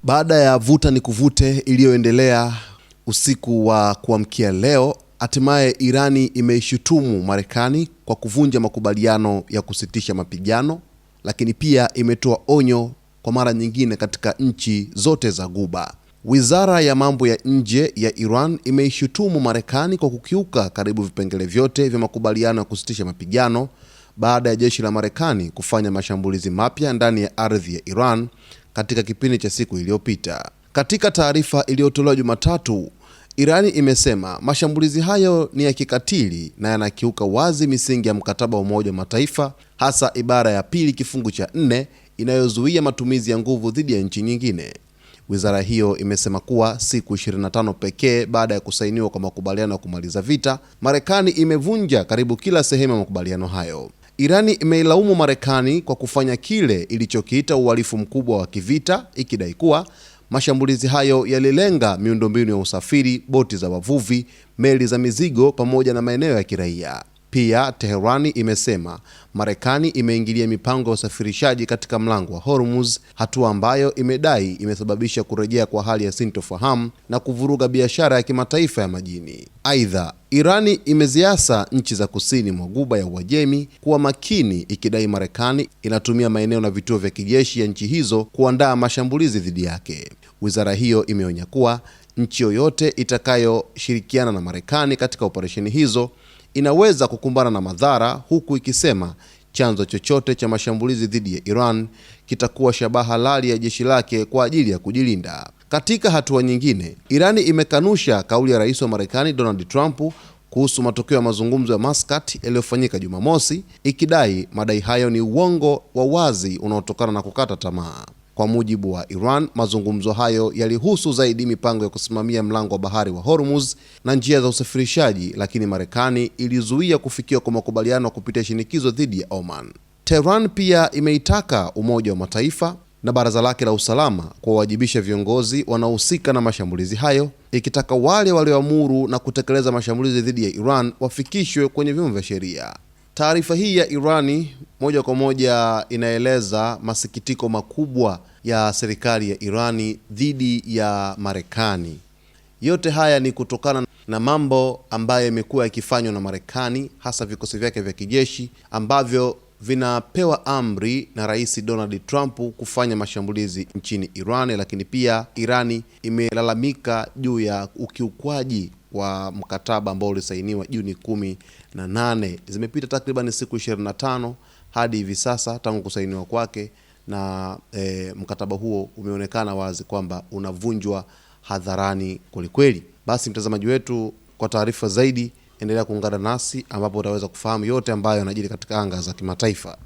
Baada ya vuta ni kuvute iliyoendelea usiku wa kuamkia leo, hatimaye Irani imeishutumu Marekani kwa kuvunja makubaliano ya kusitisha mapigano, lakini pia imetoa onyo kwa mara nyingine katika nchi zote za Ghuba. Wizara ya mambo ya nje ya Iran imeishutumu Marekani kwa kukiuka karibu vipengele vyote vya makubaliano ya kusitisha mapigano baada ya jeshi la Marekani kufanya mashambulizi mapya ndani ya ardhi ya Iran katika kipindi cha siku iliyopita. Katika taarifa iliyotolewa Jumatatu, Irani imesema mashambulizi hayo ni ya kikatili na yanakiuka wazi misingi ya mkataba wa Umoja wa Mataifa, hasa ibara ya pili kifungu cha 4 inayozuia matumizi ya nguvu dhidi ya nchi nyingine. Wizara hiyo imesema kuwa siku 25 pekee baada ya kusainiwa kwa makubaliano ya kumaliza vita, Marekani imevunja karibu kila sehemu ya makubaliano hayo. Irani imeilaumu Marekani kwa kufanya kile ilichokiita uhalifu mkubwa wa kivita, ikidai kuwa mashambulizi hayo yalilenga miundombinu ya usafiri, boti za wavuvi, meli za mizigo pamoja na maeneo ya kiraia. Pia Teherani imesema Marekani imeingilia mipango ya usafirishaji katika mlango wa Hormuz, hatua ambayo imedai imesababisha kurejea kwa hali ya sintofahamu na kuvuruga biashara ya kimataifa ya majini. Aidha, Irani imeziasa nchi za kusini mwa Ghuba ya Uajemi kuwa makini, ikidai Marekani inatumia maeneo na vituo vya kijeshi ya nchi hizo kuandaa mashambulizi dhidi yake. Wizara hiyo imeonya kuwa nchi yoyote itakayoshirikiana na Marekani katika operesheni hizo inaweza kukumbana na madhara, huku ikisema chanzo chochote cha mashambulizi dhidi ya Iran kitakuwa shabaha halali ya jeshi lake kwa ajili ya kujilinda. Katika hatua nyingine, Irani imekanusha kauli ya rais wa Marekani Donald Trump kuhusu matokeo ya mazungumzo ya Muscat yaliyofanyika Jumamosi, ikidai madai hayo ni uongo wa wazi unaotokana na kukata tamaa. Kwa mujibu wa Iran, mazungumzo hayo yalihusu zaidi mipango ya kusimamia mlango wa bahari wa Hormuz na njia za usafirishaji, lakini Marekani ilizuia kufikiwa kwa makubaliano kupitia shinikizo dhidi ya Oman. Tehran pia imeitaka Umoja wa Mataifa na Baraza lake la Usalama kuwawajibisha viongozi wanaohusika na mashambulizi hayo, ikitaka wale walioamuru na kutekeleza mashambulizi dhidi ya Iran wafikishwe kwenye vyombo vya sheria. Taarifa hii ya Irani moja kwa moja inaeleza masikitiko makubwa ya serikali ya Irani dhidi ya Marekani. Yote haya ni kutokana na mambo ambayo yamekuwa yakifanywa na Marekani, hasa vikosi vyake vya kijeshi ambavyo vinapewa amri na Rais Donald Trump kufanya mashambulizi nchini Iran, lakini pia Irani imelalamika juu ya ukiukwaji wa mkataba ambao ulisainiwa Juni 18. Zimepita takriban siku 25 hadi hivi sasa tangu kusainiwa kwake, na mkataba huo umeonekana wazi kwamba unavunjwa hadharani kwelikweli. Basi mtazamaji wetu, kwa taarifa zaidi endelea kuungana nasi ambapo utaweza kufahamu yote ambayo yanajiri katika anga za kimataifa.